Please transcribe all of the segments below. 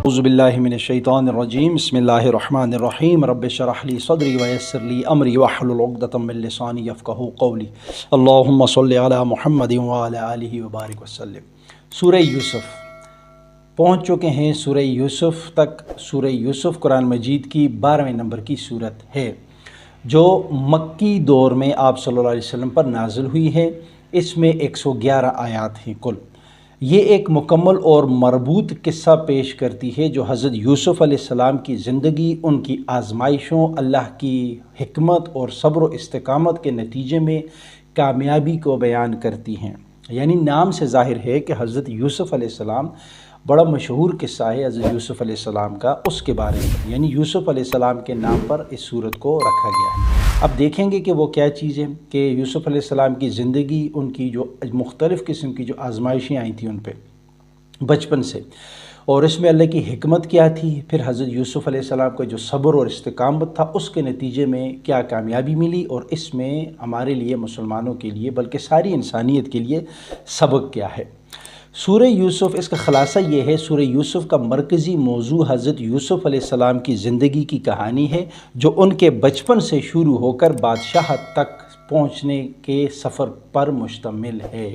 اعوذ باللہ من الشیطان الرجیم بسم اللہ الرحمن الرحیم رب اشرح لی صدری ویسر لی امری واحلل عقدۃ من لسانی یفقہوا قولی اللہم صلی علی محمد وعلی آلہ وبارک وسلم۔ سورہ یوسف پہنچ چکے ہیں، سورہ یوسف تک۔ سورہ یوسف قرآن مجید کی 12ویں نمبر کی صورت ہے جو مکی دور میں آپ صلی اللہ علیہ وسلم پر نازل ہوئی ہے۔ اس میں 111 آیات ہیں کل۔ یہ ایک مکمل اور مربوط قصہ پیش کرتی ہے جو حضرت یوسف علیہ السلام کی زندگی، ان کی آزمائشوں، اللہ کی حکمت اور صبر و استقامت کے نتیجے میں کامیابی کو بیان کرتی ہیں۔ یعنی نام سے ظاہر ہے کہ حضرت یوسف علیہ السلام بڑا مشہور قصہ ہے حضرت یوسف علیہ السلام کا، اس کے بارے میں، یعنی یوسف علیہ السلام کے نام پر اس صورت کو رکھا گیا ہے۔ اب دیکھیں گے کہ وہ کیا چیز ہے کہ یوسف علیہ السلام کی زندگی، ان کی جو مختلف قسم کی جو آزمائشیں آئی تھیں ان پہ بچپن سے، اور اس میں اللہ کی حکمت کیا تھی، پھر حضرت یوسف علیہ السلام کا جو صبر اور استقامت تھا اس کے نتیجے میں کیا کامیابی ملی، اور اس میں ہمارے لیے مسلمانوں کے لیے بلکہ ساری انسانیت کے لیے سبق کیا ہے۔ سورہ یوسف، اس کا خلاصہ یہ ہے، سورہ یوسف کا مرکزی موضوع حضرت یوسف علیہ السلام کی زندگی کی کہانی ہے جو ان کے بچپن سے شروع ہو کر بادشاہت تک پہنچنے کے سفر پر مشتمل ہے۔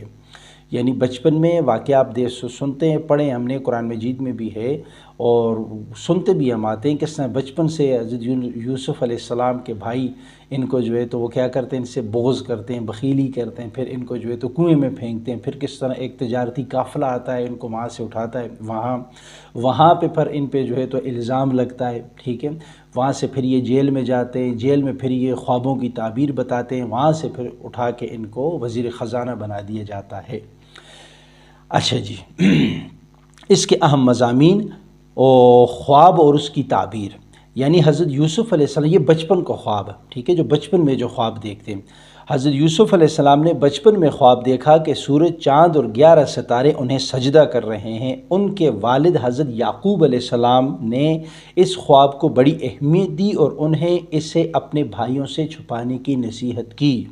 یعنی بچپن میں واقعہ آپ سنتے ہیں، پڑھیں ہم نے، قرآن مجید میں بھی ہے اور سنتے بھی ہم آتے ہیں، کس طرح بچپن سے حضرت یوسف علیہ السلام کے بھائی ان کو جو ہے تو وہ کیا کرتے ہیں، ان سے بغض کرتے ہیں، بخیلی کرتے ہیں، پھر ان کو جو ہے تو کنویں میں پھینکتے ہیں، پھر کس طرح ایک تجارتی قافلہ آتا ہے ان کو وہاں سے اٹھاتا ہے، وہاں پہ پھر ان پہ جو ہے تو الزام لگتا ہے، ٹھیک ہے، وہاں سے پھر یہ جیل میں جاتے ہیں، جیل میں پھر یہ خوابوں کی تعبیر بتاتے ہیں، وہاں سے پھر اٹھا کے ان کو وزیر خزانہ بنا دیا جاتا ہے۔ اچھا جی، اس کے اہم مضامین خواب اور اس کی تعبیر، یعنی حضرت یوسف علیہ السلام، یہ بچپن کا خواب ہے، ٹھیک ہے، جو بچپن میں جو خواب دیکھتے ہیں، حضرت یوسف علیہ السلام نے بچپن میں خواب دیکھا کہ سورج، چاند اور 11 ستارے انہیں سجدہ کر رہے ہیں۔ ان کے والد حضرت یعقوب علیہ السلام نے اس خواب کو بڑی اہمیت دی اور انہیں اسے اپنے بھائیوں سے چھپانے کی نصیحت کی۔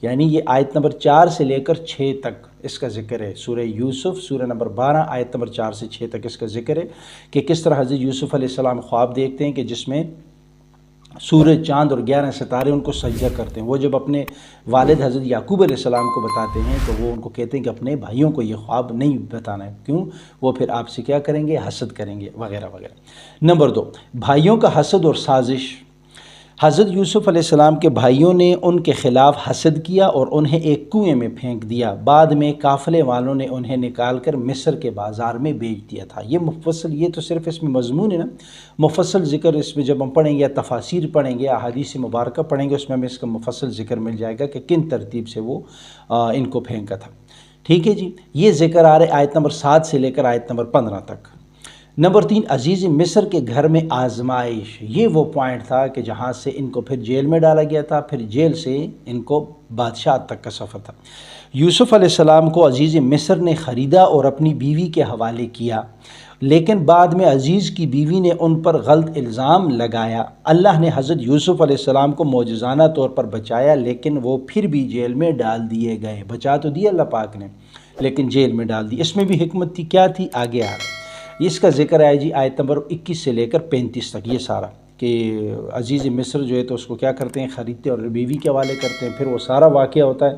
یعنی یہ آیت نمبر 4 سے لے کر 6 تک اس کا ذکر ہے۔ سورہ یوسف سورہ نمبر 12 آیت نمبر 4 سے 6 تک اس کا ذکر ہے کہ کس طرح حضرت یوسف علیہ السلام خواب دیکھتے ہیں کہ جس میں سورج، چاند اور 11 ستارے ان کو سجدہ کرتے ہیں۔ وہ جب اپنے والد حضرت یعقوب علیہ السلام کو بتاتے ہیں تو وہ ان کو کہتے ہیں کہ اپنے بھائیوں کو یہ خواب نہیں بتانا ہے، کیوں؟ وہ پھر آپ سے کیا کریں گے؟ حسد کریں گے وغیرہ وغیرہ۔ نمبر 2، بھائیوں کا حسد اور سازش۔ حضرت یوسف علیہ السلام کے بھائیوں نے ان کے خلاف حسد کیا اور انہیں ایک کنویں میں پھینک دیا۔ بعد میں قافلے والوں نے انہیں نکال کر مصر کے بازار میں بیچ دیا تھا۔ یہ مفصل، یہ تو صرف اس میں مضمون ہے نا، مفصل ذکر اس میں جب ہم پڑھیں گے یا تفاسیر پڑھیں گے، احادیث مبارکہ پڑھیں گے، اس میں ہمیں اس کا مفصل ذکر مل جائے گا کہ کن ترتیب سے وہ ان کو پھینکا تھا، ٹھیک ہے جی۔ یہ ذکر آ رہے آیت نمبر 7 سے لے کر آیت نمبر 15 تک۔ نمبر 3، عزیز مصر کے گھر میں آزمائش۔ یہ وہ پوائنٹ تھا کہ جہاں سے ان کو پھر جیل میں ڈالا گیا تھا، پھر جیل سے ان کو بادشاہ تک کا سفر تھا۔ یوسف علیہ السلام کو عزیز مصر نے خریدا اور اپنی بیوی کے حوالے کیا، لیکن بعد میں عزیز کی بیوی نے ان پر غلط الزام لگایا۔ اللہ نے حضرت یوسف علیہ السلام کو معجزانہ طور پر بچایا، لیکن وہ پھر بھی جیل میں ڈال دیے گئے۔ بچا تو دیا اللہ پاک نے، لیکن جیل میں ڈال دی۔ اس میں بھی حکمت تھی، کیا تھی؟ آگے آ رہا اس کا ذکر ہے جی آیت نمبر 21 سے لے کر 35 تک، یہ سارا کہ عزیز مصر جو ہے تو اس کو کیا کرتے ہیں؟ خریدتے اور بیوی کے حوالے کرتے ہیں، پھر وہ سارا واقعہ ہوتا ہے،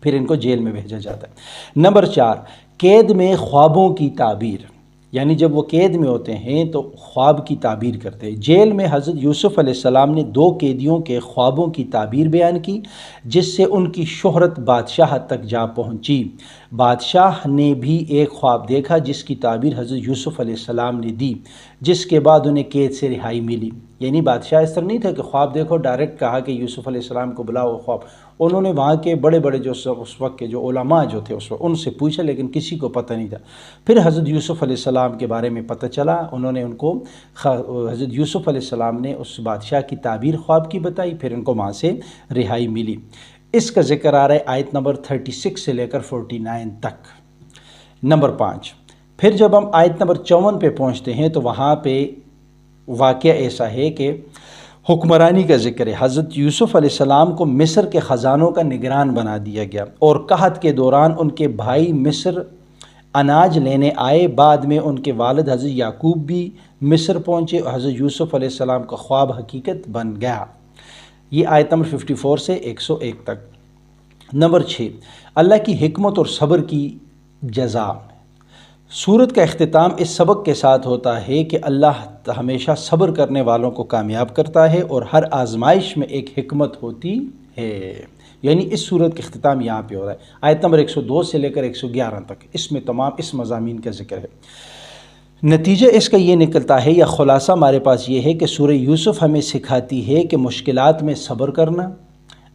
پھر ان کو جیل میں بھیجا جاتا ہے۔ نمبر 4، قید میں خوابوں کی تعبیر۔ یعنی جب وہ قید میں ہوتے ہیں تو خواب کی تعبیر کرتے ہیں۔ جیل میں حضرت یوسف علیہ السلام نے 2 قیدیوں کے خوابوں کی تعبیر بیان کی، جس سے ان کی شہرت بادشاہ تک جا پہنچی۔ بادشاہ نے بھی ایک خواب دیکھا جس کی تعبیر حضرت یوسف علیہ السلام نے دی، جس کے بعد انہیں قید سے رہائی ملی۔ یعنی بادشاہ اس طرح نہیں تھا کہ خواب دیکھو، ڈائریکٹ کہا کہ یوسف علیہ السلام کو بلاؤ خواب۔ انہوں نے وہاں کے بڑے بڑے جو اس وقت کے جو علماء جو تھے اس وقت، ان سے پوچھا، لیکن کسی کو پتہ نہیں تھا۔ پھر حضرت یوسف علیہ السلام کے بارے میں پتہ چلا، انہوں نے ان کو حضرت یوسف علیہ السلام نے اس بادشاہ کی تعبیر خواب کی بتائی، پھر ان کو وہاں سے رہائی ملی۔ اس کا ذکر آ رہا ہے آیت نمبر 36 سے لے کر 49 تک۔ نمبر 5، پھر جب ہم آیت نمبر 54 پہ پہنچتے ہیں تو وہاں پہ واقعہ ایسا ہے کہ حکمرانی کا ذکر ہے۔ حضرت یوسف علیہ السلام کو مصر کے خزانوں کا نگران بنا دیا گیا، اور قحط کے دوران ان کے بھائی مصر اناج لینے آئے، بعد میں ان کے والد حضرت یعقوب بھی مصر پہنچے اور حضرت یوسف علیہ السلام کا خواب حقیقت بن گیا۔ یہ آیت نمبر 54 سے 101 تک۔ نمبر 6، اللہ کی حکمت اور صبر کی جزا۔ سورت کا اختتام اس سبق کے ساتھ ہوتا ہے کہ اللہ ہمیشہ صبر کرنے والوں کو کامیاب کرتا ہے اور ہر آزمائش میں ایک حکمت ہوتی ہے۔ یعنی اس سورت کا اختتام یہاں پہ ہو رہا ہے، آیت نمبر 102 سے لے کر 111 تک، اس میں تمام اس مضامین کا ذکر ہے۔ نتیجہ اس کا یہ نکلتا ہے یا خلاصہ ہمارے پاس یہ ہے کہ سورہ یوسف ہمیں سکھاتی ہے کہ مشکلات میں صبر کرنا،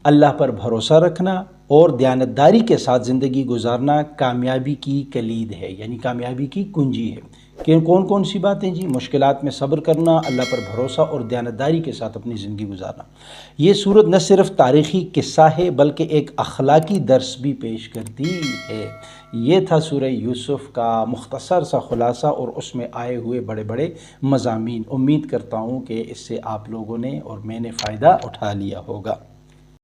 اللہ پر بھروسہ رکھنا اور دیانتداری کے ساتھ زندگی گزارنا کامیابی کی کلید ہے، یعنی کامیابی کی کنجی ہے۔ کہ کون کون سی باتیں جی؟ مشکلات میں صبر کرنا، اللہ پر بھروسہ اور دیانتداری کے ساتھ اپنی زندگی گزارنا۔ یہ صورت نہ صرف تاریخی قصہ ہے بلکہ ایک اخلاقی درس بھی پیش کرتی ہے۔ یہ تھا سورہ یوسف کا مختصر سا خلاصہ اور اس میں آئے ہوئے بڑے بڑے مضامین۔ امید کرتا ہوں کہ اس سے آپ لوگوں نے اور میں نے فائدہ اٹھا لیا ہوگا۔